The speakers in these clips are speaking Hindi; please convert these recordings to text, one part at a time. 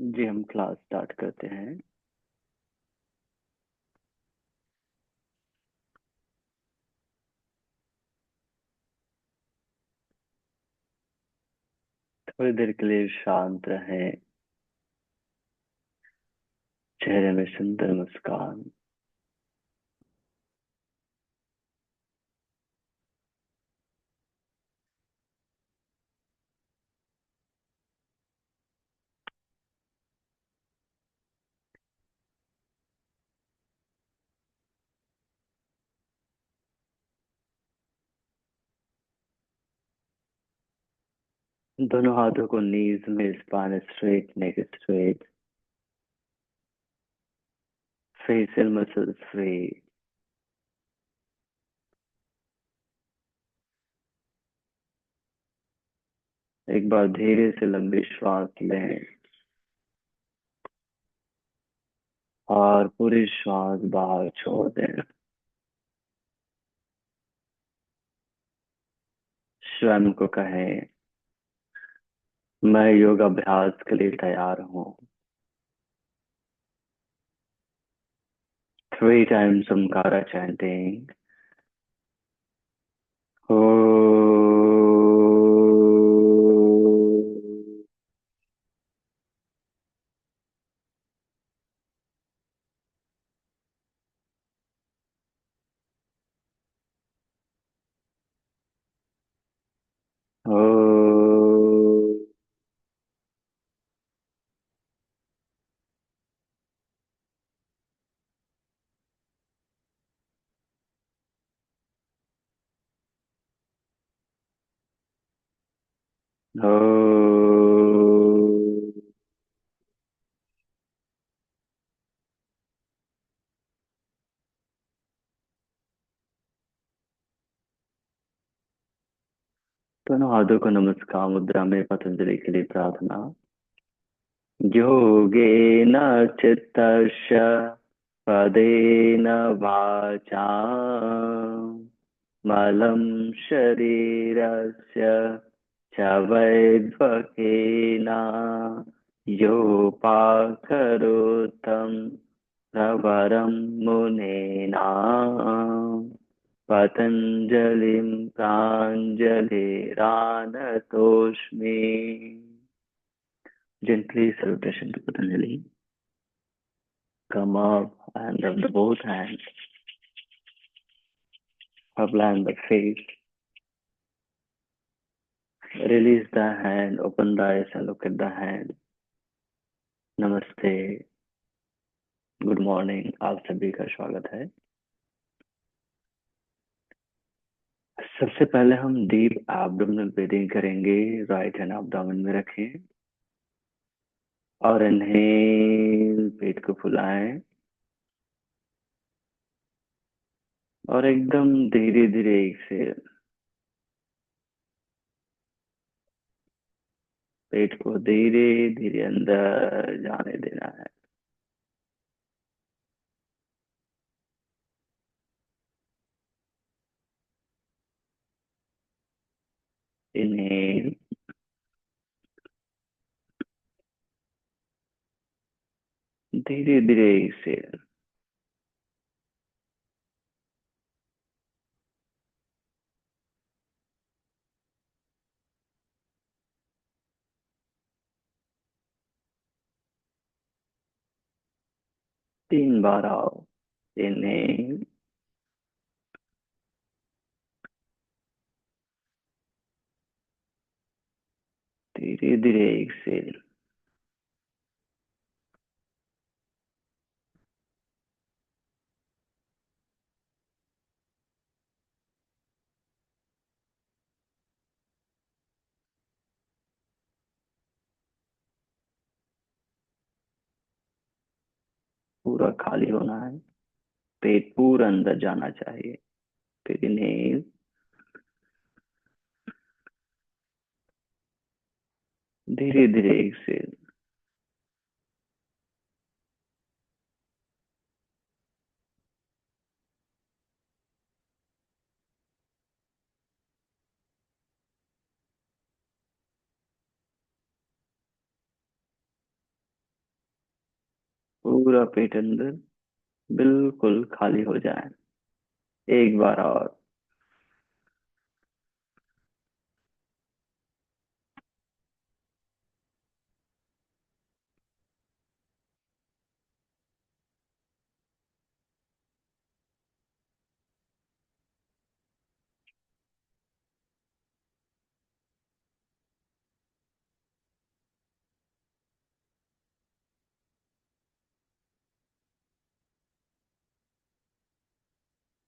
जी, हम क्लास स्टार्ट करते हैं। थोड़ी देर के लिए शांत रहें। चेहरे में सुंदर मुस्कान। दोनों हाथों को नीज में, स्पाइन स्ट्रेट, नेक स्ट्रेट, फेशियल मसल्स फ्री। एक बार धीरे से लंबी श्वास लें और पूरी श्वास बाहर छोड़ दें। स्वयं को कहें, मैं योगाभ्यास के लिए तैयार हूँ। 3 times Omkara chanting. Oh. Oh. Oh. दोनों हाथों को नमस्कार मुद्रा में पतंजलि के लिए प्रार्थना। योगेन चित्तस्य पदेन वाचा मलं शरीरस्य च वैद्वकेन योपाकरोतं प्रवरं मुनेना पतञ्जलिं प्राञ्जलिरानतोऽस्मि। Gently salutation to Patanjali. Come up and rub the both hands. Upland the face. Release the hand. Open the eyes and look at the hand. नमस्ते, गुड मॉर्निंग, आप सभी का स्वागत है। सबसे पहले हम डीप एब्डोमिनल ब्रीदिंग करेंगे। राइट हैंड एब्डोमेन में रखें और इनहेल, पेट को फुलाएं और एकदम धीरे धीरे एक्सेल। पेट को धीरे धीरे अंदर जाने देना है। इनहेल, धीरे धीरे एक्सेल। 3 बार आओ। इनहेल, धीरे धीरे एक्सेल। पूरा खाली होना है, पेट पूरा अंदर जाना चाहिए। फिर इनहेल, धीरे धीरे एक्सेल। पूरा पेट अंदर बिल्कुल खाली हो जाए। एक बार और।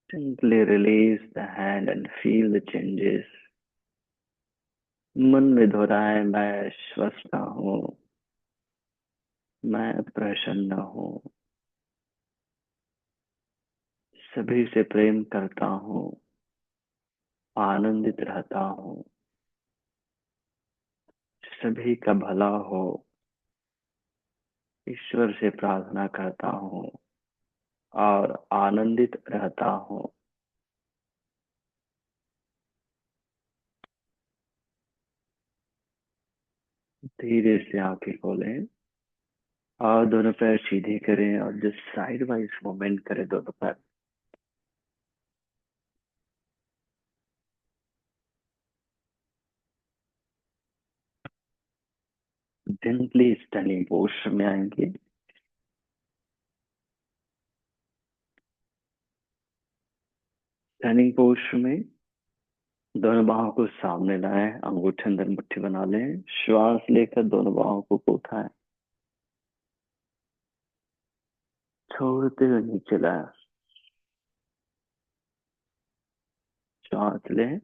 Gently release the hand and feel the changes. मन में दोहराए, मैं स्वस्थ हूँ, मैं प्रसन्न हूँ, सभी से प्रेम करता हूँ, आनंदित रहता हूँ, सभी का भला हो, ईश्वर से प्रार्थना करता हूँ और आनंदित रहता हूँ। धीरे से आंखें खोलें और दोनों पैर सीधे करें और जस्ट साइड वाइज मूवमेंट करें दोनों पैर। जेंटली स्टैंडिंग पोस्चर में आएंगे। स्टैंडिंग पोस्चर में दोनों बाहों को सामने लाएं, अंगूठे अंदर मुट्ठी बना लें, श्वास लेकर दोनों बाहों को उठाएं, छोड़ते हुए नीचे लाएं। श्वास लें,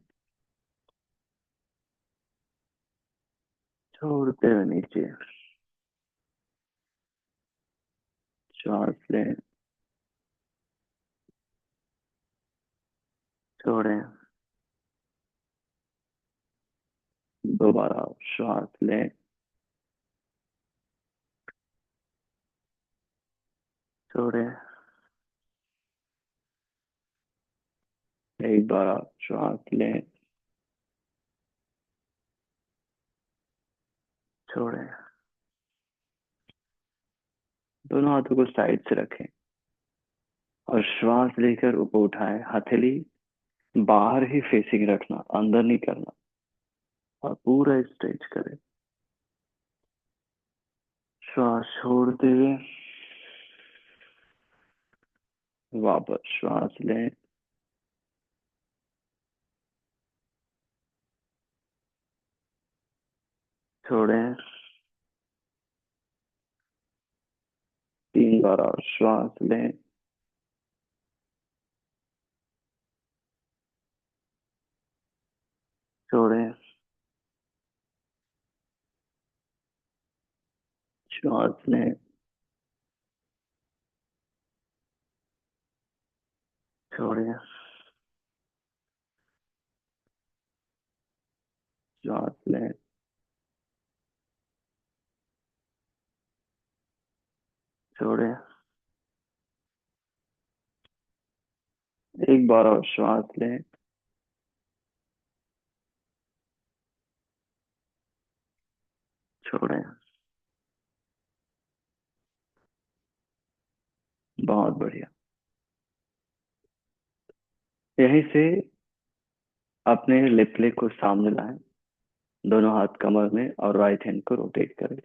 छोड़ते हुए नीचे। श्वास लें, छोड़ें। दोबारा श्वास लें, छोड़ें। एक बार श्वास लें, छोड़ें। दोनों हाथों को साइड से रखें और श्वास लेकर ऊपर उठाएं। हथेली बाहर ही फेसिंग रखना, अंदर नहीं करना, और पूरा स्ट्रेच करें। श्वास छोड़ते हुए वापस श्वास लें, छोड़ें। 3 बार और श्वास लें, छोड़ें। श्वास लें, छोड़ें। श्वास लें, छोड़ें। एक बार और श्वास लें, छोड़ें। बहुत बढ़िया। यहीं से अपने लेफ्ट लेग को सामने लाएं, दोनों हाथ कमर में और राइट हैंड को रोटेट करें।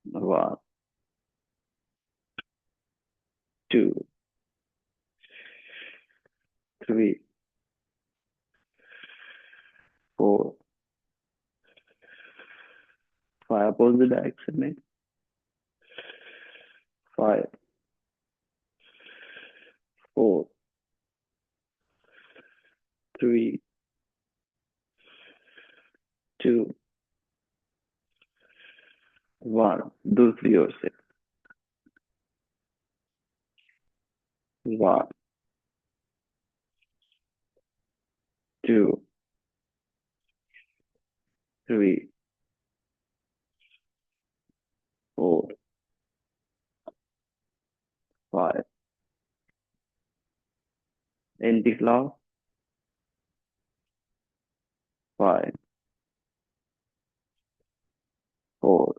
1, 2, 3, 4, 5 अपोजिट डायरेक्शन में। 5, 4, 3, 2, 1। दूसरी ओर से। 1, 2, 3, 4, 5। In the cloud, 5, 4,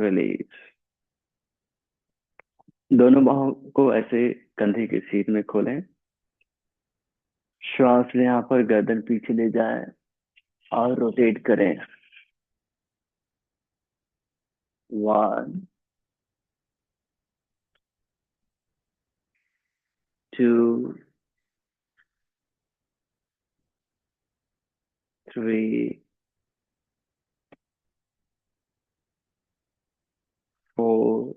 release. दोनों बाहों को ऐसे कंधे की सीध में खोलें। श्वास लें, यहाँ पर गर्दन पीछे ले जाएं और रोटेट करें। 1, 2, 3, 4,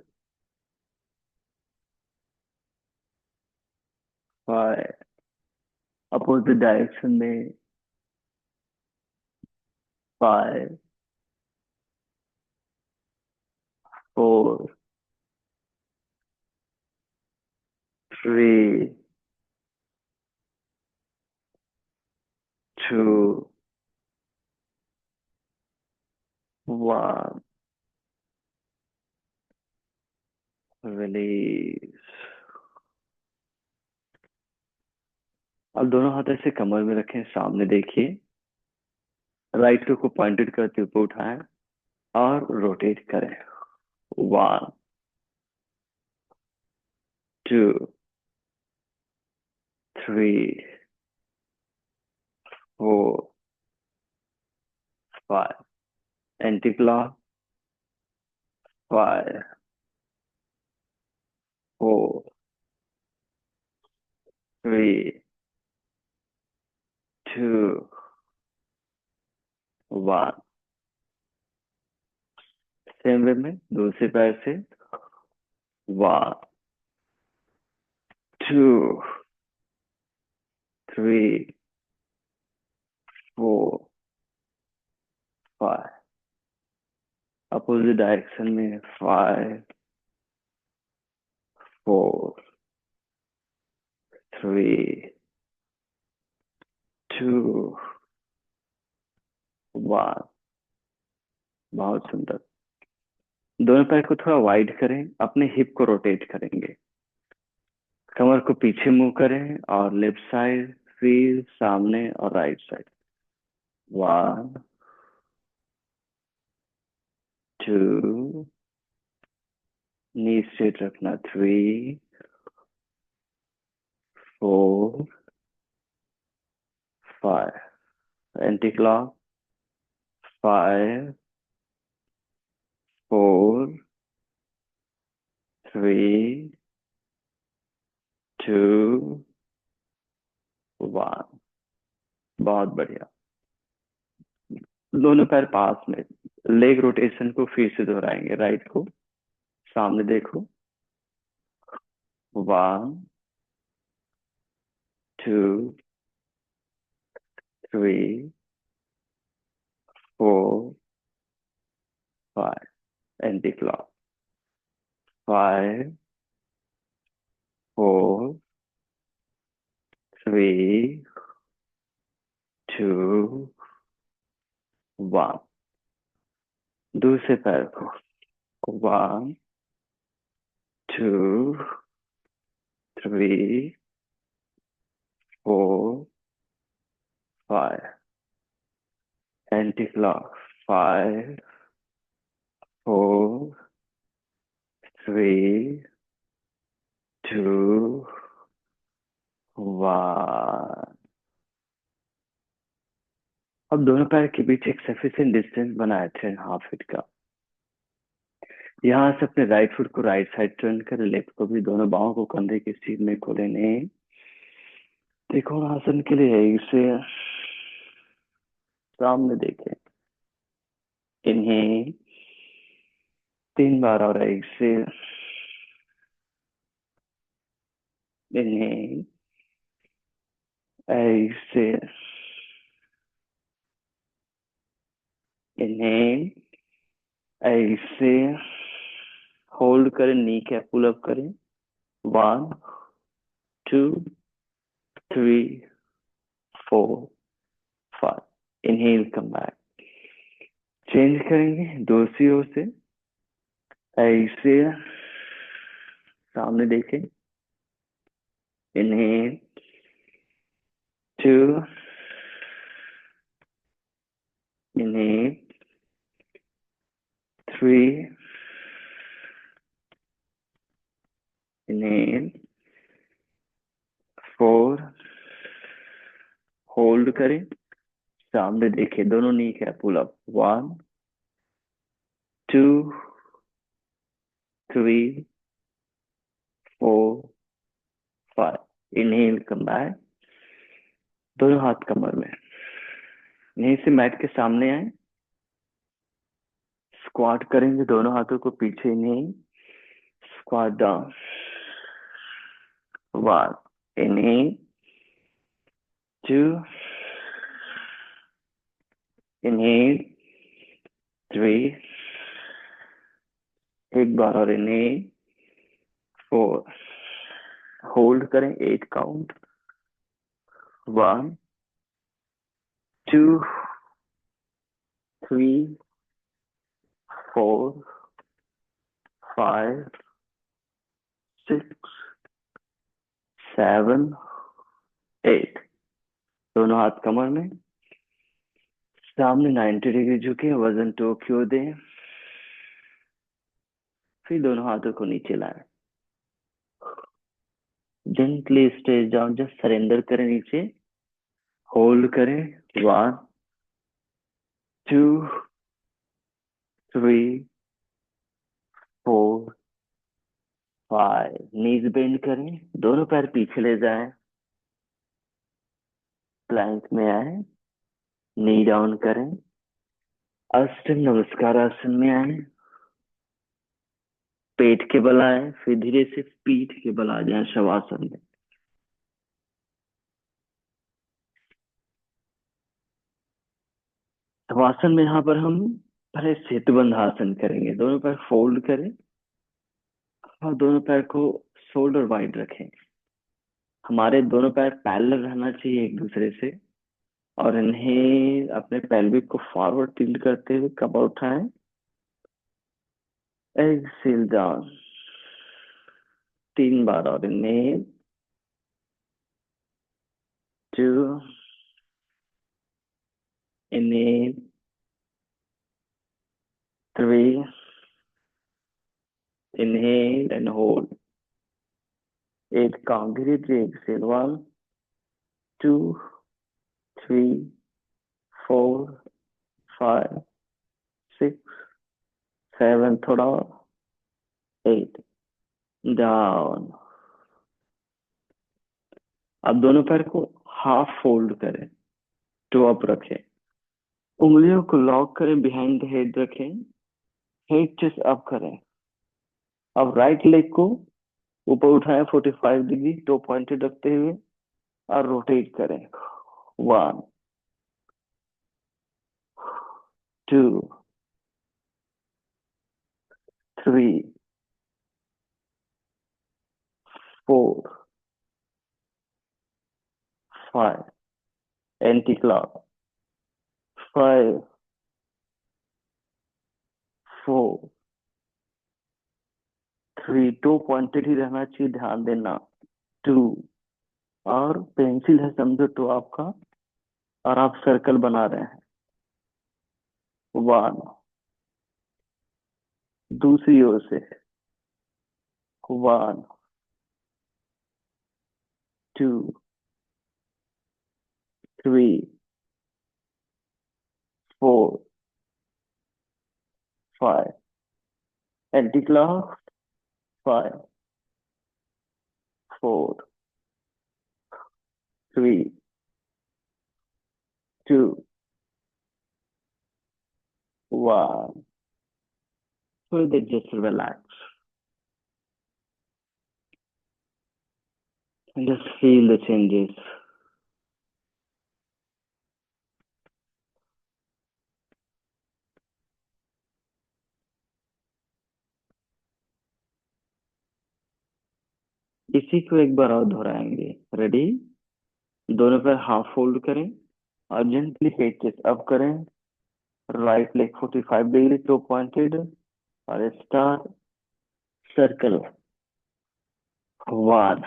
5। अपोजिट डायरेक्शन में 5, 4, 3, 2, 1। रिलीज। अब दोनों हाथ ऐसे कमर में रखें, सामने देखिए। राइट को पॉइंटेड करते हुए उठाएं और रोटेट करें। 1, 2, 3, 4, 5। Anti clock. 5, 4, 3, 2, 1। सेम वे में दूसरे पैर से। 1, 2, 3, 4, 5। अपोजिट डायरेक्शन में 5, 4, 3, 2, 1। बहुत सुंदर। दोनों पैर को थोड़ा वाइड करें, अपने हिप को रोटेट करेंगे। कमर को पीछे मूव करें और लेफ्ट साइड, फिर सामने और राइट साइड। 1, 2, नी स्ट्रेट रखना। 3, 4, 5। Anti clock. 5, 4, 3, 2, 1। बहुत बढ़िया। दोनों पैर पास में। लेग रोटेशन को फिर से दोहराएंगे। राइट को सामने देखो। 1, 2, 3, 4, 5। Anti clock. 5, 4, 3, 2, 1। दूसरे पैर को। 1, 2, 3, 4, 5। Anti clock. 5, 4, 3, 2, 1। अब दोनों पैर के बीच एक सफिशिएंट डिस्टेंस बनाए थे, 1/2 फीट का। यहाँ से अपने राइट फुट को राइट साइड टर्न करें, लेफ्ट को भी। दोनों बाहों को कंधे की सीध में खोले नहीं। त्रिकोण आसन के लिए इसे सामने देखें। इन्हें 3 बार और ऐसे। इन्हें ऐसे। इन्हें ऐसे। होल्ड करें, नी कैप पुल अप करें। 1, 2, 3, 4, 5। Inhale, come back. चेंज करेंगे दूसरी ओर से। ऐसे सामने देखें। इनहेल, 2, इनहेल, 3, करें, सामने देखें, दोनों नी है pull up. 1 2 3 4 5। Inhale, come back, दोनों हाथ कमर में। यहीं से मैट के सामने आए, स्क्वाट करेंगे, दोनों हाथों को पीछे, inhale, squat down. 1 inhale, 2 inhale, 3, एक बार और इनहेल, 4, होल्ड करें 8 काउंट। 1 2 3 4 5 6 7 8। दोनों हाथ कमर में, सामने 90 डिग्री झुके, वजन टो की ओर दें, फिर दोनों हाथों को नीचे लाएं, gently stretch down, just surrender करें नीचे, होल्ड करें। 1 2 3 4 5। नीज बेंड करें, दोनों पैर पीछे ले जाएं, प्लैंक में आए, नी डाउन करें, अष्ट नमस्कार आसन में आए, पेट के बल आए, फिर धीरे से पीठ के बल आ जाए शवासन में। शवासन में यहाँ पर हम पहले सेतुबंध आसन करेंगे। दोनों पैर फोल्ड करें और दोनों पैर को शोल्डर वाइड रखें। हमारे दोनों पैर पैरेलल रहना चाहिए एक दूसरे से। और इन्हें अपने पेल्विक को फॉरवर्ड टिल्ट करते हुए कमर उठाएं, एक्सेल डाउन, 3 बार और inhale, 2 inhale, 3 inhale and hold, 8 count, धीरे धीरे एक्सेल, 1 2 3 4 5 6 7, थोड़ा, 8 डाउन। अब दोनों पैर को हाफ फोल्ड करें, टो अप रखें, उंगलियों को लॉक करें, बिहाइंड द हेड रखें, हेड चेस्ट अप करें। अब राइट लेग को ऊपर उठाएं 45 डिग्री, टो पॉइंटेड रखते हुए, और रोटेट करें। 1 2 3 4 5, एंटी क्लॉक, 5 4 3, टो पॉइंटेड ही रहना चाहिए, ध्यान देना। 2, और पेंसिल है समझो तो आपका, और आप सर्कल बना रहे हैं। 1, दूसरी ओर से, 1 2 3 4 5, anti clock, 5 4 3 2 1। So they just relax and just feel the changes. इसी को एक बार और दोहराएंगे। रेडी? दोनों पैर हाफ फोल्ड करें और जेंटली हेड चेस्ट अप करें, right leg 45 degree toe pointed, और स्टार सर्कल। 1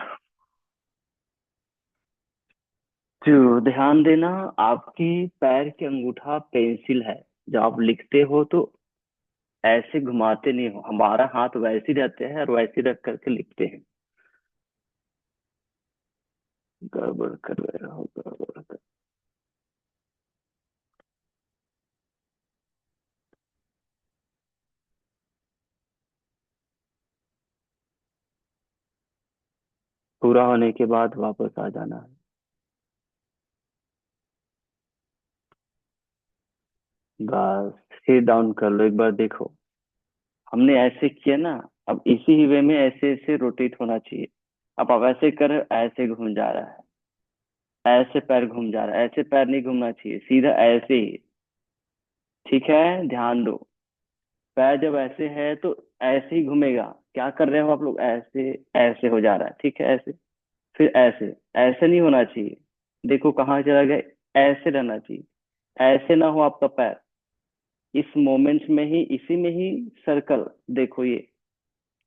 2। ध्यान देना, आपकी पैर के अंगूठा पेंसिल है। जब आप लिखते हो तो ऐसे घुमाते नहीं हो, हमारा हाथ वैसे ही रहते हैं और वैसे ही रख करके लिखते हैं। गड़बड़ कर रहे हो, गड़बड़ कर। पूरा होने के बाद वापस आ जाना है। बस सिट डाउन कर लो, एक बार देखो। हमने ऐसे किया ना, अब इसी ही वे में ऐसे ऐसे रोटेट होना चाहिए। अब आप ऐसे कर रहे हो, ऐसे घूम जा रहा है। ऐसे पैर घूम जा रहा है, ऐसे पैर नहीं घूमना चाहिए, सीधा ऐसे ही। ठीक है, ध्यान दो। पैर जब ऐसे है तो ऐसे ही घूमेगा। क्या कर रहे हो आप लोग, ऐसे ऐसे हो जा रहा है, ठीक है, ऐसे। फिर ऐसे। ऐसे नहीं होना चाहिए। देखो कहाँ चला गया। ऐसे रहना चाहिए। ऐसे ना हो आपका पैर। इस मोमेंट में ही, इसी में ही सर्कल। देखो ये।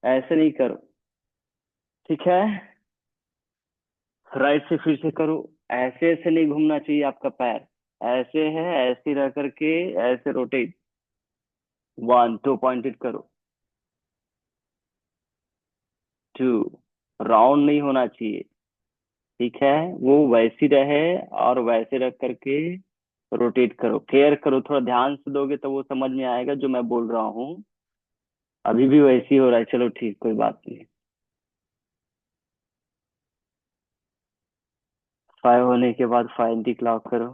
ऐसे नहीं करो। ठीक है। राइट से फिर से करो। ऐसे ऐसे नहीं घूमना चाहिए आपका पैर। ऐसे है, ऐसे रह करके ऐसे रोटेट। 1 2 पॉइंटेड करो। 2। राउंड नहीं होना चाहिए। ठीक है। वो वैसी रहे। और वैसे रख करके रोटेट करो, केयर करो, थोड़ा ध्यान से दोगे तो वो समझ में आएगा जो मैं बोल रहा हूँ। अभी भी वैसे ही हो रहा है, चलो ठीक, कोई बात नहीं। 5 होने के बाद 5 क्लॉक करो।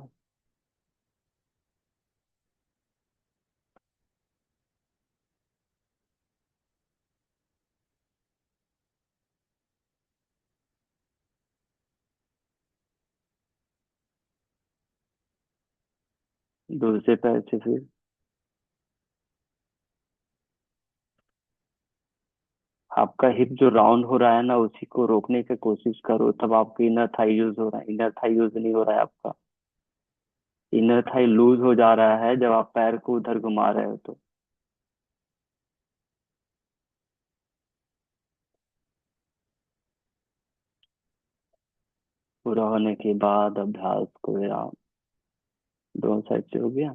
दूसरे पैर से फिर। आपका हिप जो राउंड हो रहा है ना, उसी को रोकने की कोशिश करो, तब आपका इनर थाई यूज हो रहा है, इनर थाई यूज नहीं हो रहा है आपका। इनर थाई लूज हो जा रहा है जब आप पैर को उधर घुमा रहे हो तो। पूरा होने के बाद अभ्यास को विराम। दोनों साइड से हो गया।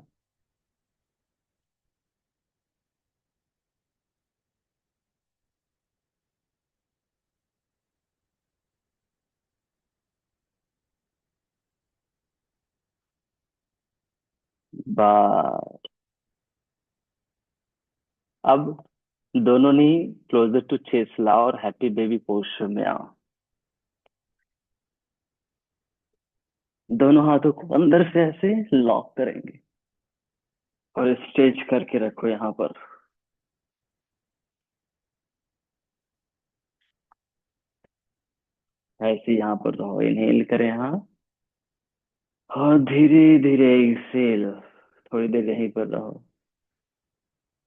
बस। अब दोनों नी क्लोजर टू चेस्ट लाओ और हैप्पी बेबी पोस्चर में आओ। दोनों हाथों को अंदर से ऐसे लॉक करेंगे। और स्ट्रेच करके रखो यहाँ पर। ऐसे यहाँ पर रहो, इनहेल करें यहाँ। और धीरे धीरे एक्सेल। थोड़ी देर यहीं पर रहो।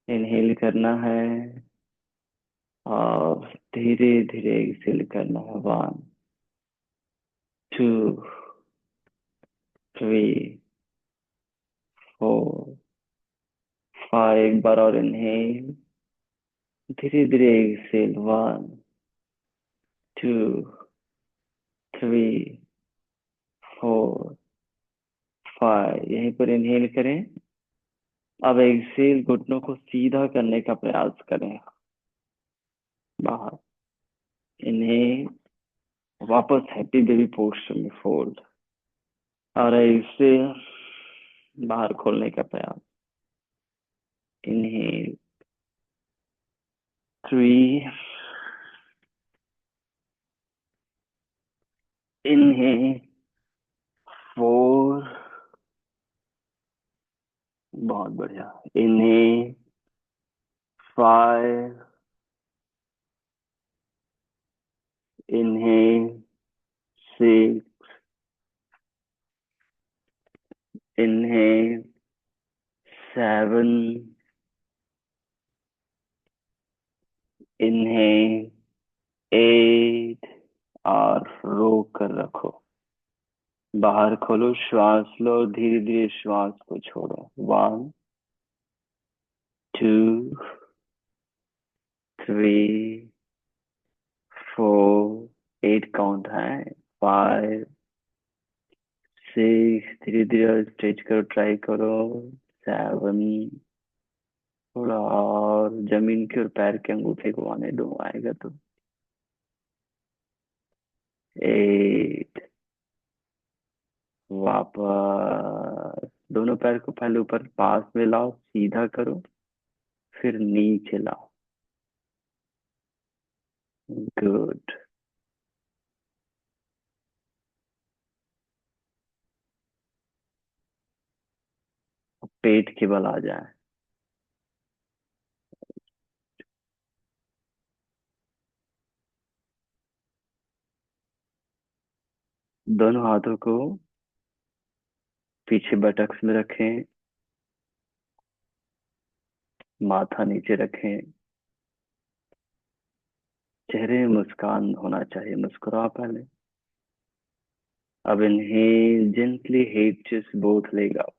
इनहेल करना है। और धीरे धीरे एक्सेल करना है। 1 2 3 4 5। एक बार और इनहेल। धीरे धीरे एक्सेल। 1 2 3 4 5। यहीं पर इनहेल करें। अब एक्सेल, घुटनों को सीधा करने का प्रयास करें। बाहर। इन्हें वापस हैप्पी बेबी पोस्टर में फोल्ड। और ऐसे बाहर खोलने का प्रयास। इन्हें 3। इन्हें 4। बहुत बढ़िया। इन्हें 5। इन्हें 6। इन्हें 7। इन्हें 8। और रोक कर रखो। बाहर खोलो, श्वास लो, धीरे धीरे श्वास को छोड़ो। 1 2 3 4। 8 काउंट है। 5 6। धीरे धीरे स्ट्रेच करो, ट्राई करो। 7। थोड़ा और जमीन के और पैर के अंगूठे को आने दो, आएगा तो। 8। वापस। दोनों पैर को पहले ऊपर पास में लाओ, सीधा करो। फिर नीचे लाओ। गुड। पेट के बल आ जाए। दोनों हाथों को पीछे बटक्स में रखें, माथा नीचे रखें, चेहरे में मुस्कान होना चाहिए, मुस्कुराओ पहले। अब inhale gently hips both leg up,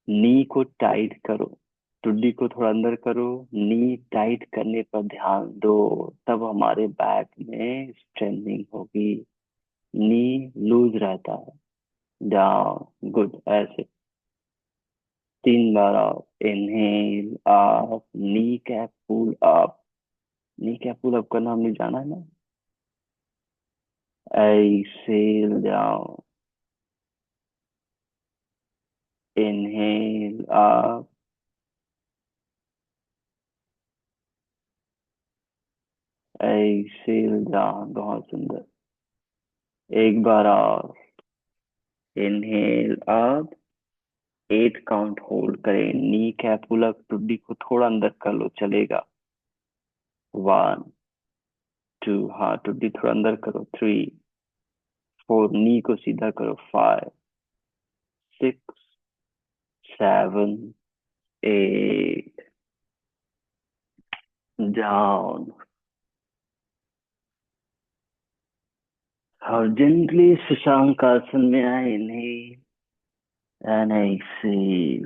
knee को टाइट करो, टुड्डी को थोड़ा अंदर करो, नी टाइट करने पर ध्यान दो, तब हमारे बैक में स्ट्रेंथनिंग होगी। नी लूज रहता है, डाउन, गुड, ऐसे 3 बार आप inhale up, knee cap pull up, knee cap pull up करना हमने जाना है ना। Exhale down, inhale up, exhale down, बहुत सुंदर। एक बार और, इनहेल अप, 8 काउंट होल्ड करें, नी कैप पुल अप, टुड्डी को थोड़ा अंदर कर लो, चलेगा। 1, 2, हाँ टुड्डी थोड़ा अंदर करो, 3, 4, नी को सीधा करो, 5, 6, 7, 8, डाउन। और जेंटली शशांक आसन में आए, इनहेल एंड एक्सेल।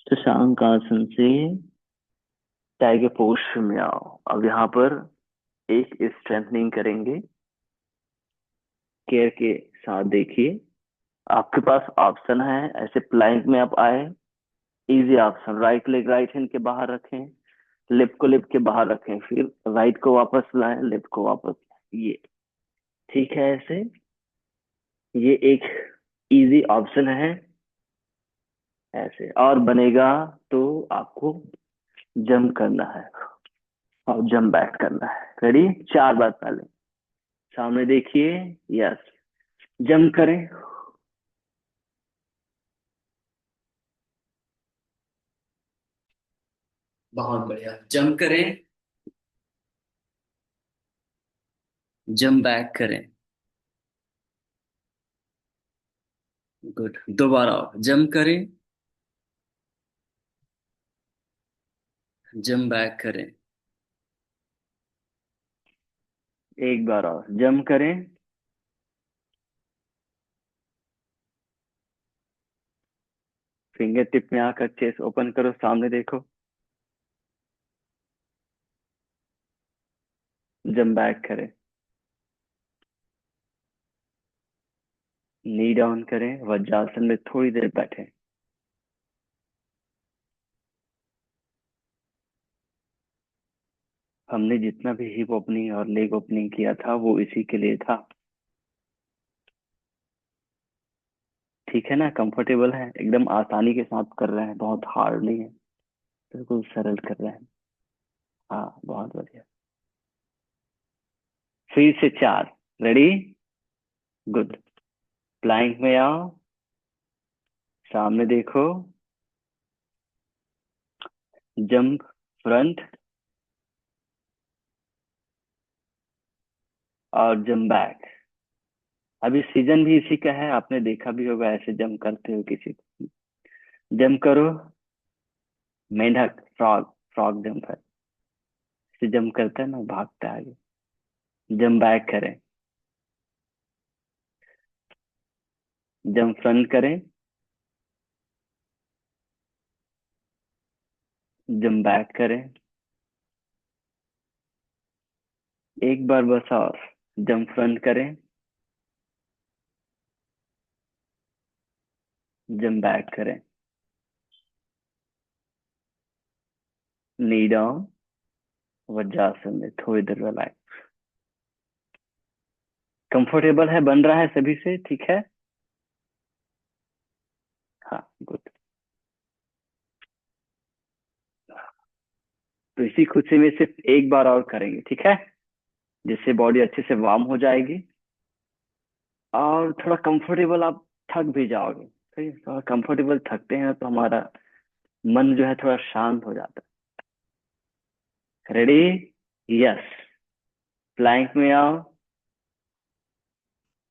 शशांक आसन से टाइगर पोस्चर में आओ। अब यहाँ पर एक स्ट्रेंथनिंग करेंगे, केयर के साथ देखिए। आपके पास ऑप्शन है, ऐसे प्लैंक में आप आए, easy option, right leg right hand के बाहर रखें, लेफ्ट को लेफ्ट के बाहर रखें, फिर राइट को वापस लाएं, लेफ्ट को वापस लाएं, ये ठीक है ऐसे। ये एक इजी ऑप्शन है ऐसे, और बनेगा तो आपको जंप करना है और जंप बैक करना है। रेडी, 4 बार पहले सामने देखिए, यस, जंप करें, बहुत बढ़िया, जंप करें, जंप बैक करें, गुड, दोबारा जंप करें, जंप बैक करें, एक बार और जंप करें, फिंगर टिप में आकर चेस्ट ओपन करो, सामने देखो, जंप बैक करें, नी डाउन करें, वज्रासन में थोड़ी देर बैठे। हमने जितना भी हिप ओपनिंग और लेग ओपनिंग किया था वो इसी के लिए था। ठीक है ना, कंफर्टेबल है, एकदम आसानी के साथ कर रहे हैं, बहुत हार्ड नहीं है, बिल्कुल सरल कर रहे हैं। हाँ बहुत बढ़िया। फिर से 4, रेडी, गुड, प्लैंक में आओ, सामने देखो, जंप फ्रंट और जंप बैक। अभी सीजन भी इसी का है, आपने देखा भी होगा ऐसे जंप करते हो किसी को। जंप करो, मेंढक, फ्रॉग, फ्रॉग जंप है, से जंप करता है ना, भागता है आगे। जंप बैक करें, जंप फ्रंट करें, जंप बैक करें, एक बार बस और, जंप फ्रंट करें, जंप बैक करें, नी डाउन, वज्रासन में थोड़ी देर रिलैक्स। कंफर्टेबल है, बन रहा है सभी से, ठीक है। हाँ गुड। तो इसी खुशी में सिर्फ एक बार और करेंगे, ठीक है? जिससे बॉडी अच्छे से वार्म हो जाएगी और थोड़ा कंफर्टेबल आप थक भी जाओगे। सही, थोड़ा कंफर्टेबल थकते हैं तो हमारा मन जो है थोड़ा शांत हो जाता है। रेडी? यस। प्लैंक में आओ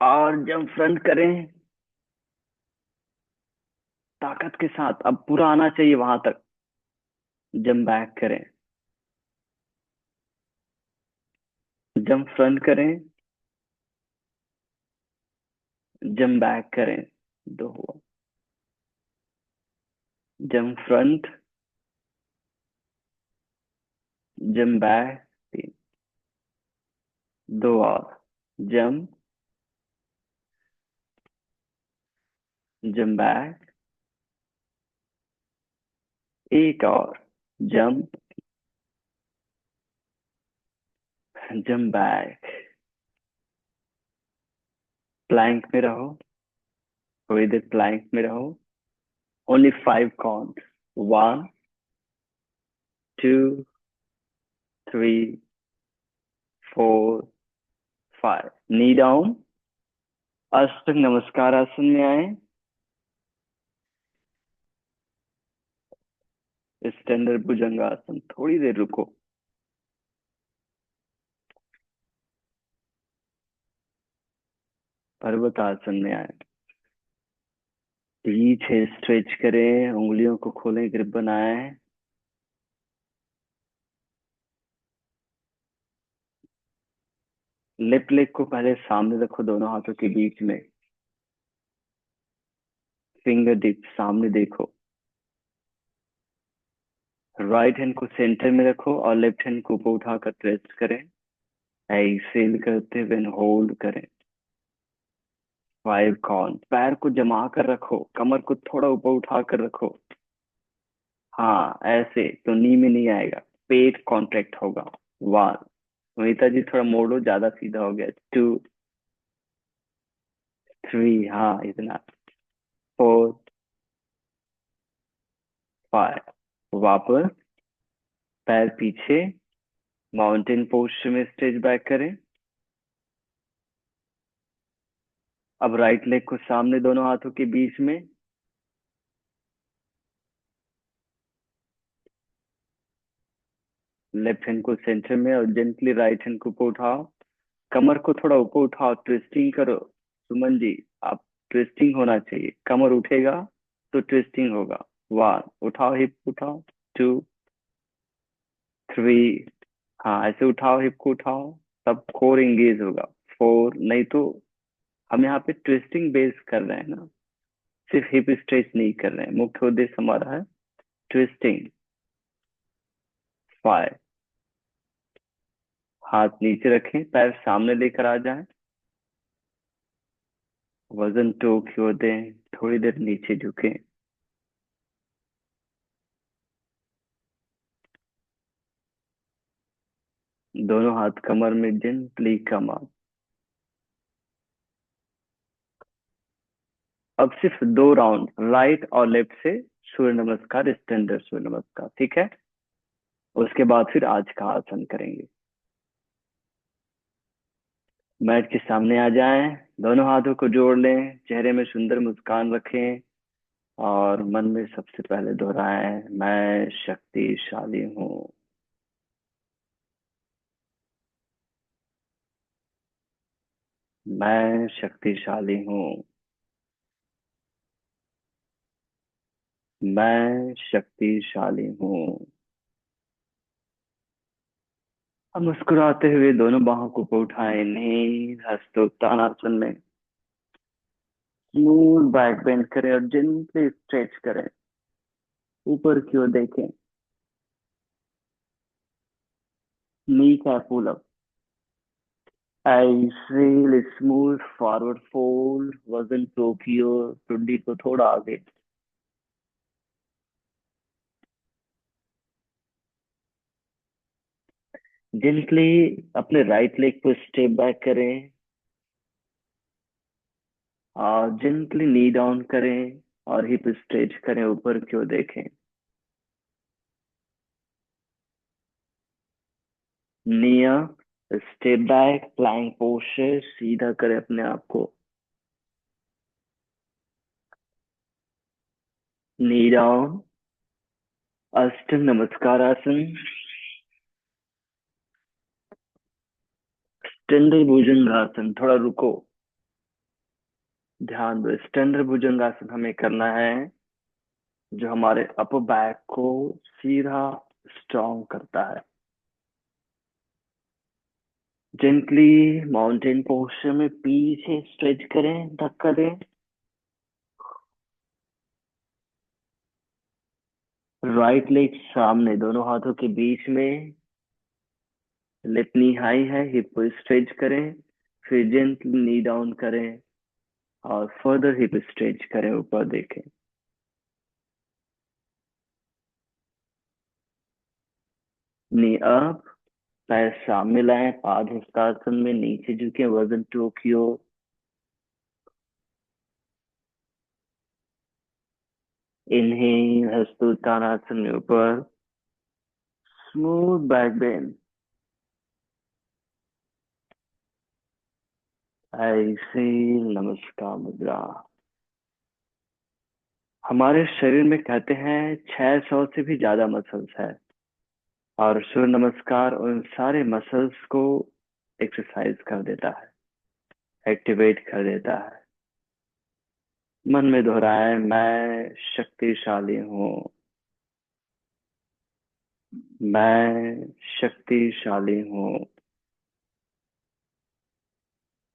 और जंप फ्रंट करें ताकत के साथ। अब पूरा आना चाहिए वहां तक। जंप बैक करें, जंप फ्रंट करें, जंप बैक करें। दो हुआ। Jump front, jump back. तीन। दो और। Jump, jump back. एक और। Jump, jump back. प्लैंक में रहो, थोड़ी देर प्लैंक में रहो। Only 5 count. 1, 2, 3, 4, 5। Knee down. अष्टांग नमस्कार आसन में आए। स्टैंडर्ड भुजंगासन, थोड़ी देर रुको। पर्वतासन में आए। पीछे स्ट्रेच करें, उंगलियों को खोलें, ग्रिप बनाएं। लेफ्ट लेग को पहले सामने रखो, दोनों हाथों के बीच में। फिंगर टिप सामने देखो। राइट हैंड को सेंटर में रखो और लेफ्ट हैंड को ऊपर उठाकर ट्रेस्ट करें। एक्सेल करते हुए होल्ड करें। 5 काउंट। पैर को जमा कर रखो, कमर को थोड़ा ऊपर उठा कर रखो। हाँ, ऐसे तो नी में नहीं आएगा, पेट कॉन्ट्रैक्ट होगा। 1। सुनीता जी थोड़ा मोड़ो, ज्यादा सीधा हो गया। 2, 3, हाँ इतना। 4, 5। वापस पैर पीछे, माउंटेन पोस्चर में स्ट्रेच बैक करें। अब राइट लेग को सामने, दोनों हाथों के बीच में। लेफ्ट हैंड को सेंटर में और जेंटली राइट हैंड को ऊपर उठाओ। कमर को थोड़ा ऊपर उठाओ, ट्विस्टिंग करो। सुमन जी, आप ट्विस्टिंग होना चाहिए, कमर उठेगा तो ट्विस्टिंग होगा। 1। उठाओ, हिप उठाओ। 2, 3, हाँ ऐसे उठाओ, हिप को उठाओ। तब कोर एंगेज होगा। 4, नहीं तो हम यहाँ पे ट्विस्टिंग बेस कर रहे हैं ना, सिर्फ हिप स्ट्रेच नहीं कर रहे हैं, मुख्य उद्देश्य हमारा है ट्विस्टिंग। 5। हाथ नीचे रखें, पैर सामने लेकर आ जाएं। वजन टो की ओर दें, थोड़ी देर नीचे झुकें। दोनों हाथ कमर में जेंटली कम अप। अब सिर्फ 2 राउंड राइट और लेफ्ट से सूर्य नमस्कार, स्टैंडर्ड सूर्य नमस्कार, ठीक है? उसके बाद फिर आज का आसन करेंगे। मैट के सामने आ जाएं, दोनों हाथों को जोड़ लें, चेहरे में सुंदर मुस्कान रखें और मन में सबसे पहले दोहराएं, मैं शक्तिशाली हूँ। मैं शक्तिशाली हूँ। मैं शक्तिशाली हूँ। अब मुस्कुराते हुए दोनों बाहों को ऊपर उठाएं, नींद हस्तोत्तानासन में। स्मूथ बैक बेंड करें और जेंटली स्ट्रेच करें, ऊपर की ओर देखें। नी का pull up. Exhale, smooth forward fold, वजन टो की ओर, टुड्डी को थोड़ा आगे। जेंटली अपने राइट लेग को स्टेप बैक करें और जेंटली नी डाउन करें और हिप स्ट्रेच करें, ऊपर की ओर देखें। Near step back plank posture, सीधा करें अपने आप को। नी डाउन अष्ट नमस्कार आसन। स्टैंडर्ड भुजंगासन, थोड़ा रुको, ध्यान दो। स्टैंडर्ड भुजंगासन हमें करना है जो हमारे अपर बैक को सीधा स्ट्रॉन्ग करता है। जेंटली माउंटेन पोस्चर में पीछे स्ट्रेच करें, धक्का दें। राइट लेग सामने दोनों हाथों के बीच में, लेफ्ट नी हाई है, हिप को स्ट्रेच करें। फिर जेंटली नी डाउन करें और फर्दर हिप स्ट्रेच करें, ऊपर देखें। नी अप, पैर सामने लाएं, पाद हस्तासन में नीचे झुके, वजन टो की ओर। इनहेल हस्तोत्तानासन में ऊपर, स्मूथ बैक बेंड। ऐसे नमस्कार मुद्रा। हमारे शरीर में कहते हैं 600 से भी ज्यादा मसल्स है, और सूर्य नमस्कार उन सारे मसल्स को एक्सरसाइज कर देता है, एक्टिवेट कर देता है। मन में दोहराए, मैं शक्तिशाली हूँ, मैं शक्तिशाली हूँ,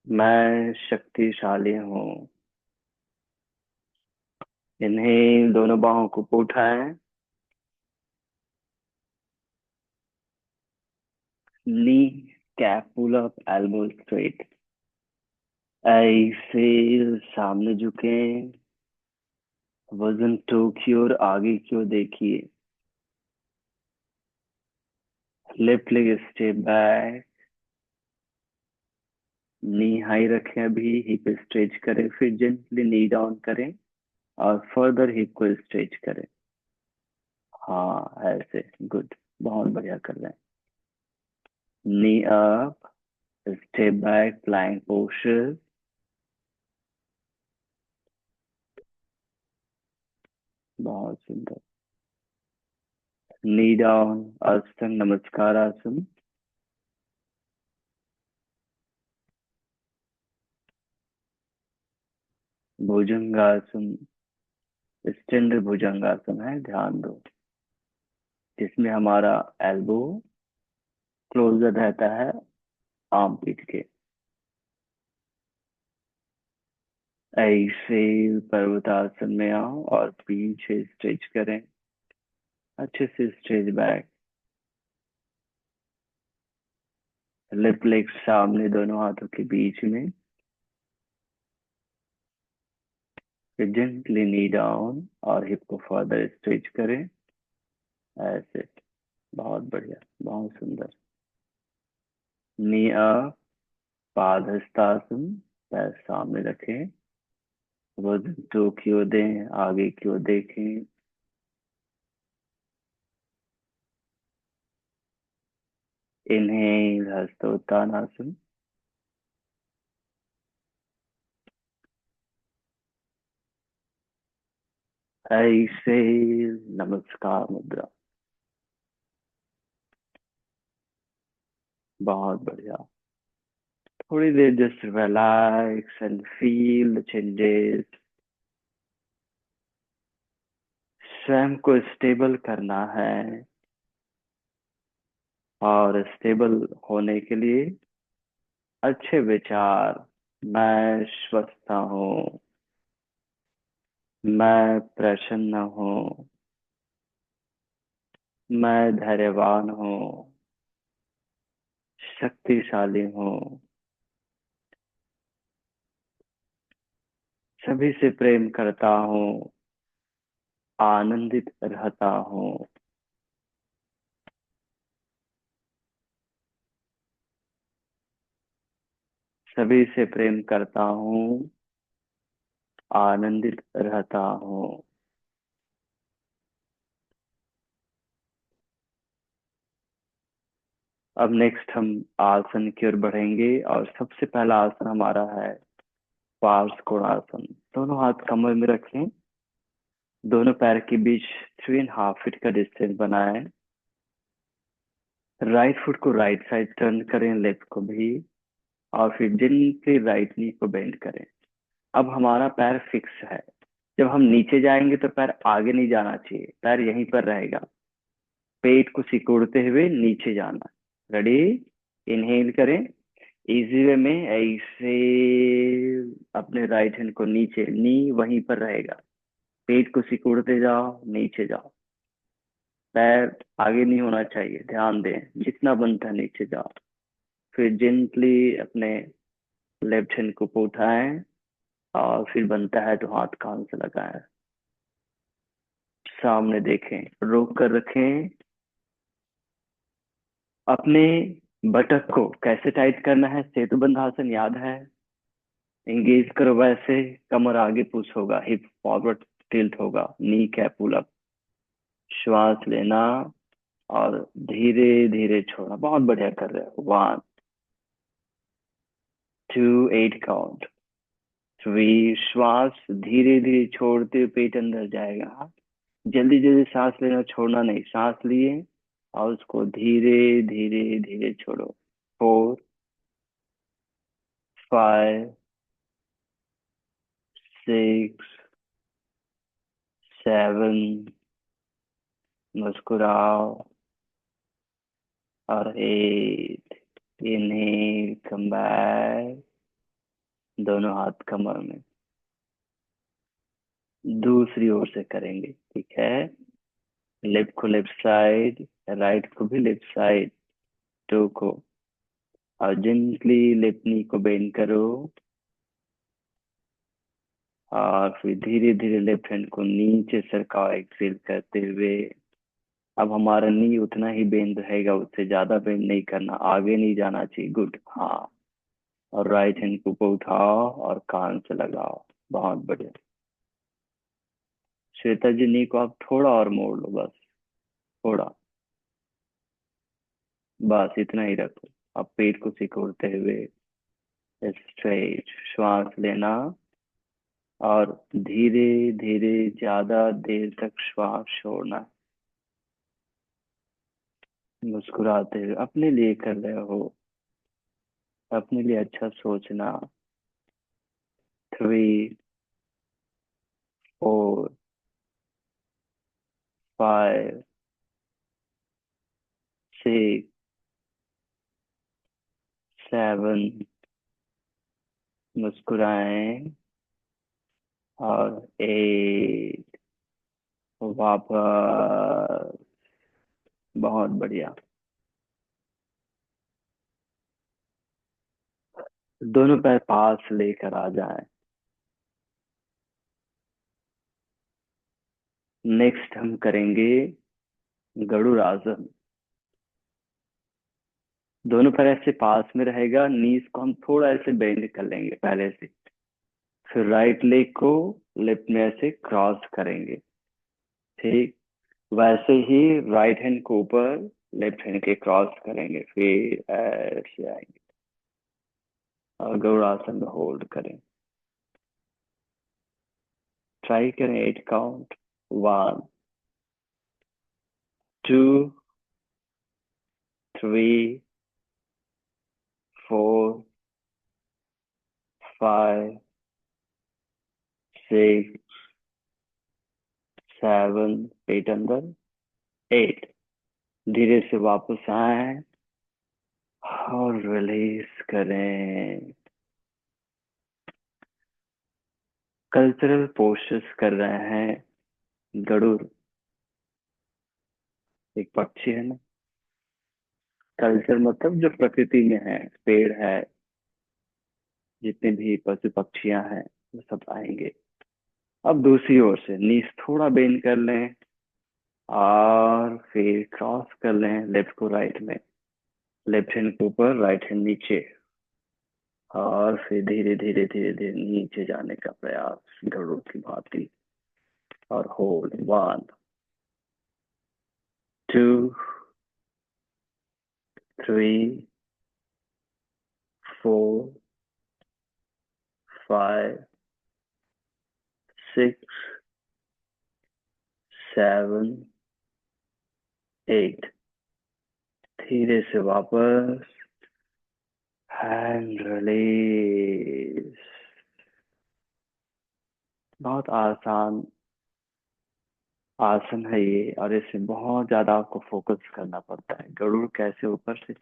मैं शक्तिशाली हूँ। इन्हें दोनों बाहों को उठाएं, knee cap pull up, elbow straight. ऐसे सामने झुके, वजन टो की ओर, आगे की ओर देखिए। लेफ्ट लेग स्टेप बैक, नी हाई रखें, अभी हिप स्ट्रेच करें, फिर जेंटली नी डाउन करें और फर्दर हिप को स्ट्रेच करें। हाँ ऐसे, गुड, बहुत बढ़िया कर रहे हैं। Knee up, step back plank posture. बहुत सुंदर। नी डाउन अष्टांग नमस्कार आसन। भुजंगासन स्टैंडर्ड भुजंगासन है, ध्यान दो, जिसमें हमारा एल्बो क्लोजर रहता है आर्म पीट के। ऐसे पर्वतासन में आओ और पीछे स्ट्रेच करें, अच्छे से स्ट्रेच बैक। लेफ्ट लेग सामने दोनों हाथों के बीच में, फिर जेंटली नी डाउन और हिप को फर्दर स्ट्रेच करें, ऐसे। बहुत बढ़िया, बहुत सुंदर। नी अप, पाद हस्तासन, पैर सामने रखें, वजन टो की ओर दें, आगे की ओर देखें। इनहेल हस्तोत्तानासन। ऐसे नमस्कार मुद्रा। बहुत बढ़िया। थोड़ी देर just relax and feel the changes. स्वयं को स्टेबल करना है, और स्टेबल होने के लिए अच्छे विचार। मैं स्वस्थ हूँ, मैं प्रसन्न हूँ, मैं धैर्यवान हूँ, शक्तिशाली हूँ, सभी से प्रेम करता हूँ, आनंदित रहता हूँ। सभी से प्रेम करता हूँ, आनंदित रहता हूँ। अब नेक्स्ट हम आसन की ओर बढ़ेंगे और सबसे पहला आसन हमारा है पार्श्व कोणासन। दोनों हाथ कमर में रखें, दोनों पैर के बीच 3.5 फीट का डिस्टेंस बनाएं। राइट फुट को राइट साइड टर्न करें, लेफ्ट को भी, और फिर जेंटली राइट नी को बेंड करें। अब हमारा पैर फिक्स है। जब हम नीचे जाएंगे तो पैर आगे नहीं जाना चाहिए, पैर यहीं पर रहेगा। पेट को सिकोड़ते हुए नीचे जाना। रेडी? इनहेल करें। इजी वे में ऐसे अपने राइट हैंड को नीचे, नी वहीं पर रहेगा। पेट को सिकोड़ते जाओ, नीचे जाओ। पैर आगे नहीं होना चाहिए, ध्यान दें, जितना बनता है नीचे जाओ। फिर जेंटली अपने लेफ्ट हैंड को ऊपर उठाएं और फिर बनता है तो हाथ कान से लगाएं। सामने देखें, रोक कर रखें। अपने बटक को कैसे टाइट करना है, सेतुबंध आसन याद है? एंगेज करो वैसे। कमर आगे पुश होगा, हिप फॉरवर्ड टिल्ट होगा, नी कैप पुल अप। श्वास लेना और धीरे धीरे छोड़ना। बहुत बढ़िया कर रहे हो। 1 2, 8 काउंट। 3, श्वास धीरे धीरे छोड़ते हुए पेट अंदर जाएगा। जल्दी जल्दी सांस लेना, छोड़ना नहीं। सांस लिए और उसको धीरे धीरे धीरे छोड़ो। 4 5 6 7, मुस्कुराओ, और 8। Inhale, come back. दोनों हाथ कमर में। दूसरी ओर से करेंगे, ठीक है? लेफ्ट को लेफ्ट साइड, राइट को भी लेफ्ट साइड। टू को, और जेंटली लेफ्ट नी को बेंड करो, और फिर धीरे धीरे लेफ्ट हैंड को नीचे सरकाओ एक्सेल करते हुए। अब हमारा नी उतना ही बेंड रहेगा, उससे ज्यादा बेंड नहीं करना, आगे नहीं जाना चाहिए। गुड, हाँ। और राइट हैंड को ऊपर उठाओ और कान से लगाओ। बहुत बढ़िया। श्वेता जी, नी को आप थोड़ा और मोड़ लो, बस थोड़ा, बस इतना ही रखो। अब पेट को सिकोड़ते हुए स्ट्रेट श्वास लेना, और धीरे धीरे ज्यादा देर तक श्वास छोड़ना। मुस्कुराते हुए, अपने लिए कर रहे हो, अपने लिए अच्छा सोचना। 3 4 5 6 7, मुस्कुराएं, और 8, वापस। बहुत बढ़िया। दोनों पैर पास लेकर आ जाएं। नेक्स्ट हम करेंगे गरुड़ आसन। दोनों पैर ऐसे पास में रहेगा, नीज को हम थोड़ा ऐसे बेंड कर लेंगे पहले से। फिर राइट लेग को लेफ्ट में ऐसे क्रॉस करेंगे, ठीक? वैसे ही राइट हैंड को ऊपर, लेफ्ट हैंड के क्रॉस करेंगे, फिर ऐसे आएंगे और गरुड़ आसन में होल्ड करें। ट्राई करें 8 काउंट। 1 2 3 4 5 6 7, पेट अंदर, 8। धीरे से वापस आए और रिलीज करें। कल्चरल पोस्टर्स कर रहे हैं। गरुड़ एक पक्षी है ना। कल्चर मतलब जो प्रकृति में है, पेड़ है, जितने भी पशु पक्षियां हैं, वो सब आएंगे। अब दूसरी ओर से नीज थोड़ा बेंड कर लें और फिर क्रॉस कर लें लेफ्ट को राइट में। लेफ्ट हैंड के ऊपर, राइट हैंड नीचे, और फिर धीरे धीरे धीरे धीरे नीचे जाने का प्रयास गरुड़ की भांति। और होल्ड। 1 2 3, 4, 5, 6, 7, 8। धीरे से वापस हैंड रिलीज। बहुत आसान आसन है ये, और इससे बहुत ज्यादा आपको फोकस करना पड़ता है। गरुड़ कैसे ऊपर से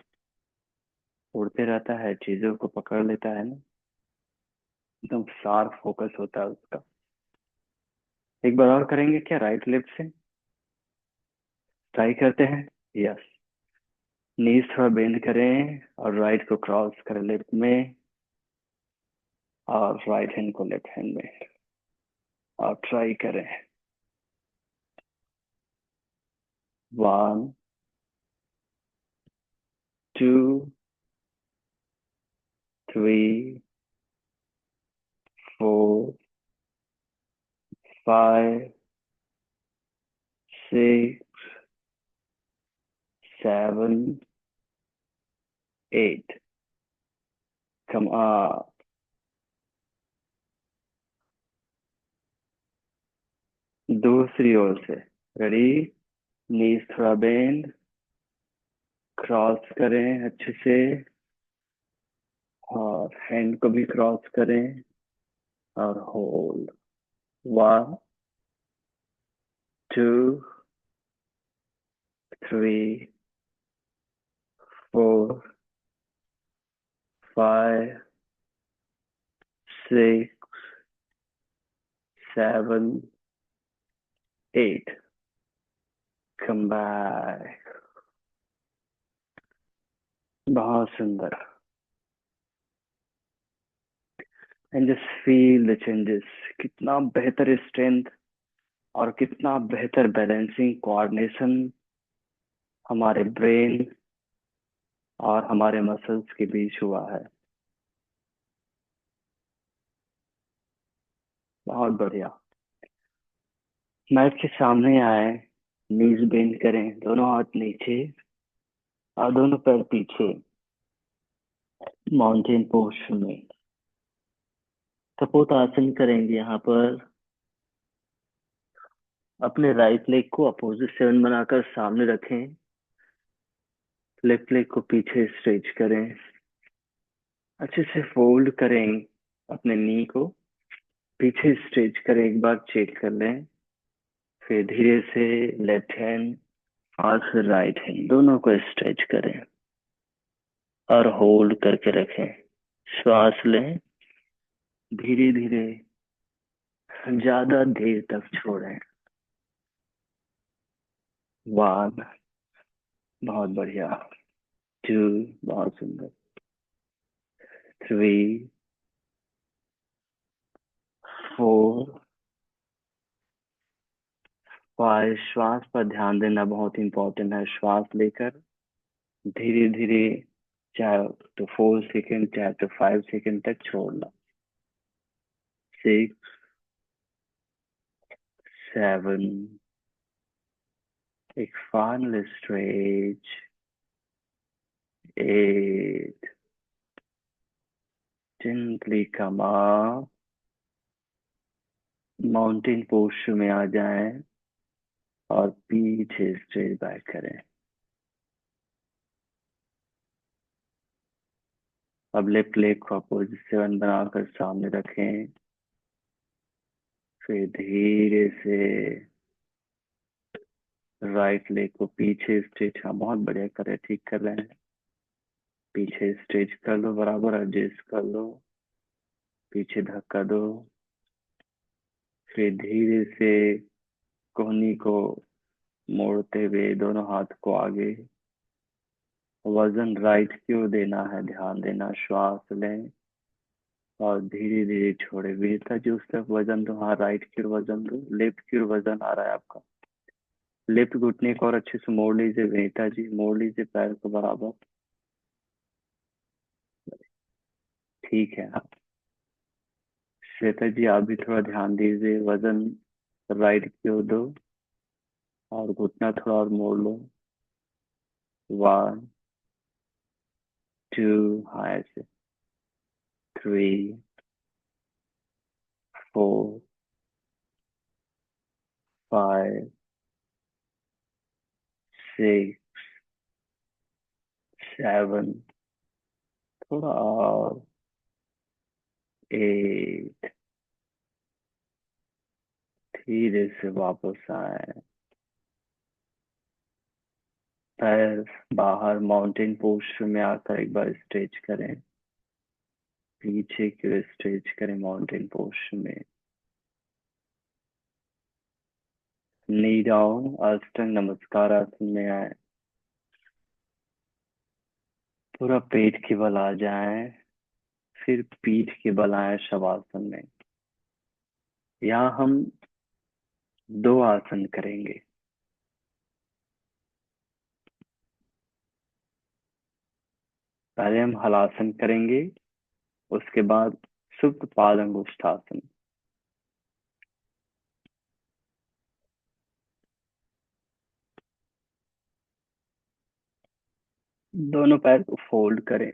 उड़ते रहता है, चीजों को पकड़ लेता है ना, एकदम शार्प फोकस होता है उसका। एक बार और करेंगे क्या, राइट लेफ्ट से ट्राई करते हैं। यस, नीज थोड़ा बेंड करें और राइट को क्रॉस करें लेफ्ट में, और राइट हैंड को लेफ्ट हैंड में, और ट्राई करें। 1, 2, 3, 4, 5, 6, 7, 8। Come up। दूसरी ओर से, रेडी, नीज थोड़ा बेंड, क्रॉस करें अच्छे से, और हैंड को भी क्रॉस करें, और होल्ड। 1, 2, 3, 4, 5, 6, 7, 8। Come back। बहुत सुंदर। And just feel the changes. कितना बेहतर स्ट्रेंथ और कितना बेहतर बैलेंसिंग कोऑर्डिनेशन हमारे ब्रेन और हमारे मसल्स के बीच हुआ है। बहुत बढ़िया। मैट के सामने आए, नीज बेंड करें, दोनों हाथ नीचे और दोनों पैर पीछे, माउंटेन पोज में। कपोत आसन करेंगे यहाँ पर। अपने राइट लेग को अपोजिट 7 बनाकर सामने रखें, लेफ्ट लेग को पीछे स्ट्रेच करें, अच्छे से फोल्ड करें, अपने नी को पीछे स्ट्रेच करें, एक बार चेक कर लें। फिर धीरे से लेफ्ट हैंड और फिर राइट हैंड दोनों को स्ट्रेच करें और होल्ड करके रखें। श्वास लें, धीरे धीरे, ज्यादा देर तक छोड़ें। 1, बहुत बढ़िया। 2, बहुत सुंदर। 3, 4, 5। श्वास पर ध्यान देना बहुत इंपॉर्टेंट है। श्वास लेकर धीरे धीरे, चाहे तो 4 सेकेंड, चाहे तो 5 सेकेंड तक छोड़ना। 6, 7, एक final stretch. 8, gently come up, mountain posture में आ जाएं और पीछे स्ट्रेट बैक करें। अब लेफ्ट लेग को अपोजिट 7 बनाकर सामने रखें, फिर धीरे से राइट लेग को पीछे स्ट्रेच। हाँ, बहुत बढ़िया कर रहे, ठीक कर रहे हैं। पीछे स्ट्रेच कर लो, बराबर एडजस्ट कर लो, पीछे धक्का दो, फिर धीरे से कोहनी को मोड़ते हुए दोनों हाथ को आगे, वजन राइट की ओर देना है, ध्यान देना। श्वास लें और धीरे धीरे छोड़े। वीरता जी, उस तरफ वजन दो, हाँ राइट की ओर वजन दो, लेफ्ट की ओर वजन आ रहा है आपका। लेफ्ट घुटने को और अच्छे से मोड़ लीजिए, वीरता जी मोड़ लीजिए पैर को बराबर। ठीक है, हाँ। श्वेता जी, आप भी थोड़ा ध्यान दीजिए, वजन राइट की ओर दो और घुटना थोड़ा और मोड़ लो। 1, टू, हाँ ऐसे, three, four, five, six, seven, थोड़ा और, एट, धीरे से वापस आए। पैर बाहर माउंटेन पोस्चर में आकर एक बार स्ट्रेच करें, पीछे की ओर स्ट्रेच करें माउंटेन पोस्चर में। नी डाउन, अष्टांग नमस्कार आसन में आए। पूरा पेट के बल आ जाए, फिर पीठ के बल आए शवासन में। यहाँ हम दो आसन करेंगे। पहले हम हलासन करेंगे, उसके बाद सुप्त पाद अंगुष्ठासन। दोनों पैर को फोल्ड करें।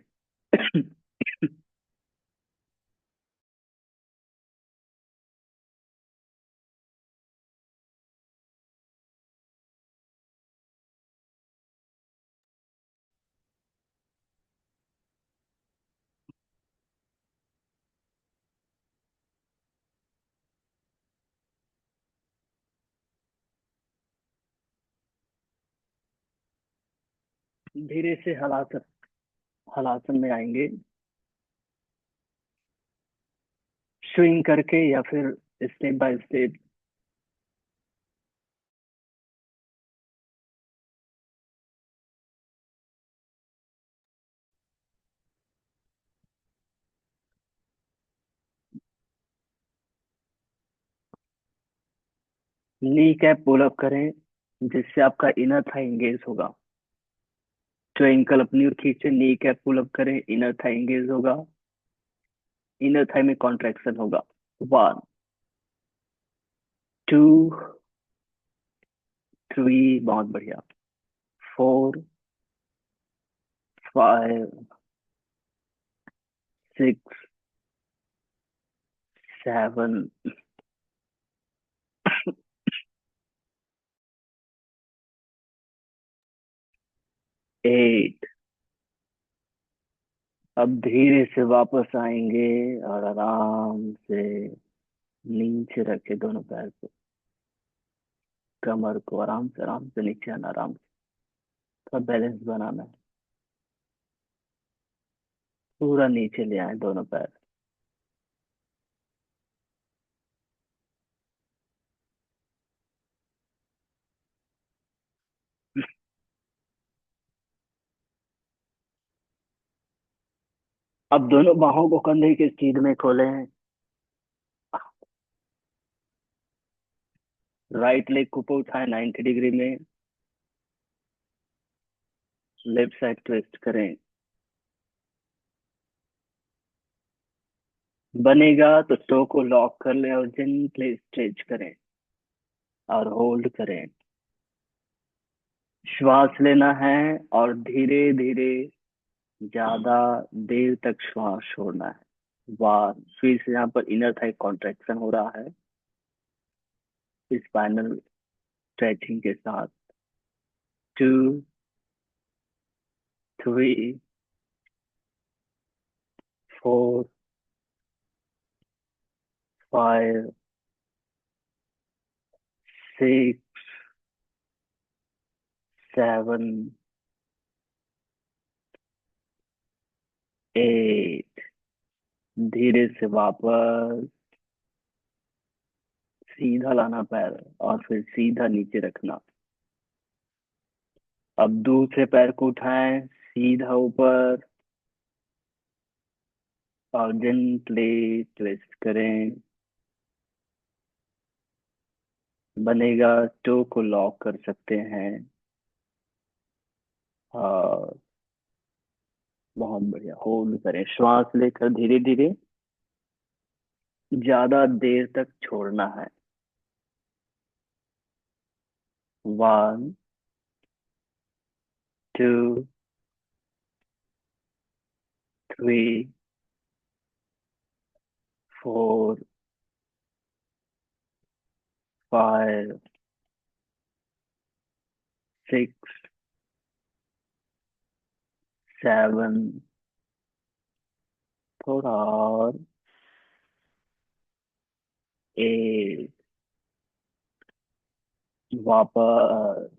धीरे से हलासन, हलासन में आएंगे, स्विंग करके या फिर step by step. Knee cap pull up करें, जिससे आपका इनर थाई एंगेज होगा। जो एंकल अपनी ओर खींचे, नी कैप पुल अप करें, इनर थाई एंगेज होगा, इनर थाई में कॉन्ट्रैक्शन होगा। वन, टू, थ्री, बहुत बढ़िया, four, five, six, seven, eight. अब धीरे से वापस आएंगे और आराम से नीचे रखे दोनों पैर को, कमर को आराम से नीचे आना, आराम से थोड़ा बैलेंस बनाना है। पूरा नीचे ले आए दोनों पैर। अब दोनों बाहों को कंधे के सीध में खोले हैं। राइट लेग को ऊपर उठाएं 90 डिग्री में, लेफ्ट साइड ट्विस्ट करें। बनेगा तो टो को लॉक कर लें और जेंटली स्ट्रेच करें और होल्ड करें। श्वास लेना है और धीरे धीरे ज्यादा देर तक श्वास छोड़ना है। वन, फिर से यहाँ पर इनर थाई कॉन्ट्रैक्शन हो रहा है स्पाइनल स्ट्रेचिंग के साथ। Two, three, four, five, six, seven, eight. धीरे से वापस सीधा लाना पैर और फिर सीधा नीचे रखना। अब दूसरे पैर को उठाएं सीधा ऊपर और जेंटली ट्विस्ट करें। बनेगा टो को लॉक कर सकते हैं और बहुत बढ़िया होल्ड करें। श्वास लेकर धीरे धीरे ज्यादा देर तक छोड़ना है। वन, टू, 3, 4, 5, 6, 7, थोड़ा और, 8, वापस।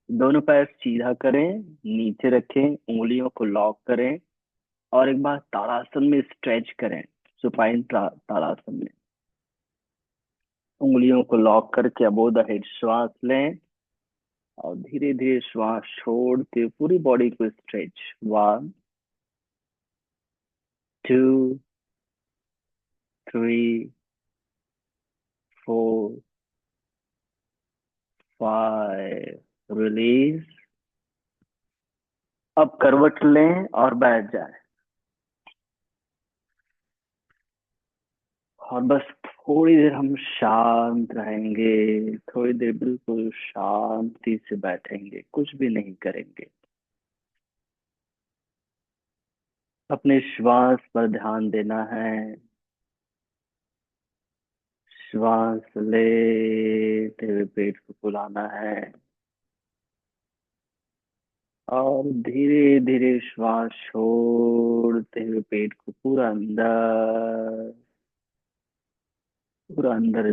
दोनों पैर सीधा करें, नीचे रखें, उंगलियों को लॉक करें और एक बार ताड़ासन में स्ट्रेच करें। सुपाइन ताड़ासन में उंगलियों को लॉक करके अबोव द हेड श्वास लें और धीरे धीरे श्वास छोड़ते पूरी बॉडी को स्ट्रेच। 1, 2, 3, 4, 5, रिलीज। अब करवट लें और बैठ जाएं और बस थोड़ी देर हम शांत रहेंगे, थोड़ी देर बिल्कुल शांति से बैठेंगे, कुछ भी नहीं करेंगे। अपने श्वास पर ध्यान देना है। श्वास लेते हुए पेट को फुलाना है और धीरे धीरे श्वास छोड़ते हुए पेट को पूरा अंदर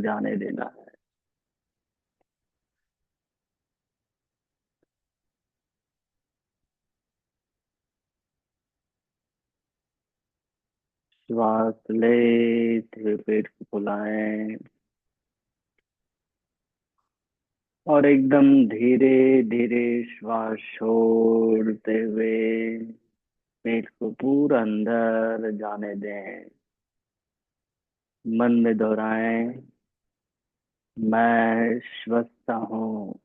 जाने देना है। श्वास लेते हुए पेट को फुलाएं और एकदम धीरे धीरे श्वास छोड़ते हुए पेट को पूरा अंदर जाने दें। मन में दोहराएं, मैं स्वस्थ हूँ,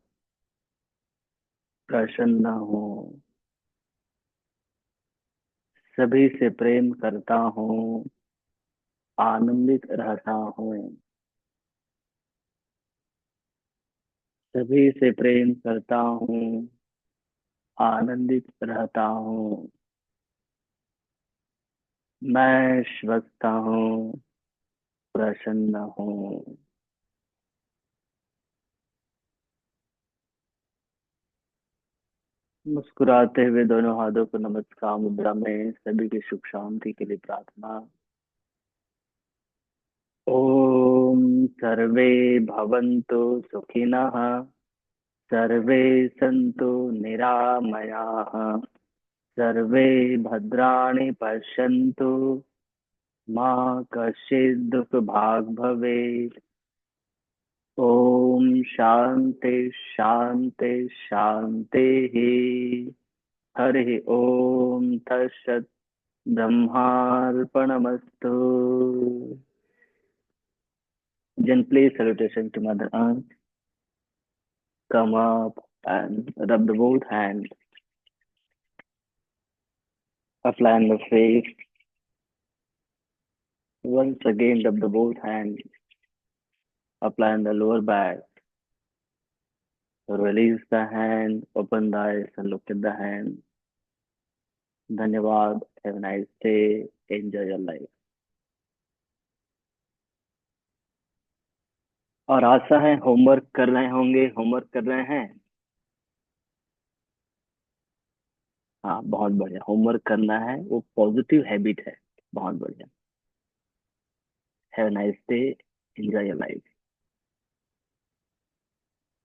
प्रसन्न हूँ, सभी से प्रेम करता हूँ, आनंदित रहता हूँ। सभी से प्रेम करता हूँ, आनंदित रहता हूँ। मैं स्वस्थ हूँ, प्रसन्न हूँ। मुस्कुराते हुए दोनों हाथों को नमस्कार मुद्रा में सभी की सुख शांति के लिए प्रार्थना। ओम सर्वे भवन्तु सुखिनः, सर्वे सन्तु निरामयाः, सर्वे भद्राणि पश्यन्तु, माँ कश्चित् दुःख भाग् भवेत्। ओम शांति शांति शांति ही। हरि ओम तत्सत्। ब्रह्मार्पणमस्तु। Gently salutation to Mother Earth. Come up and rub the both hands. Apply on the face. Once again rub the both hands. Apply on the lower back. Release the hand. Open the eyes and look at the hand. धन्यवाद। Have a nice day. Enjoy your life. और आशा है होमवर्क कर रहे होंगे, होमवर्क कर रहे हैं। हाँ, बहुत बढ़िया। होमवर्क करना है, वो पॉजिटिव हैबिट है। बहुत बढ़िया। Have a nice day. Enjoy your life.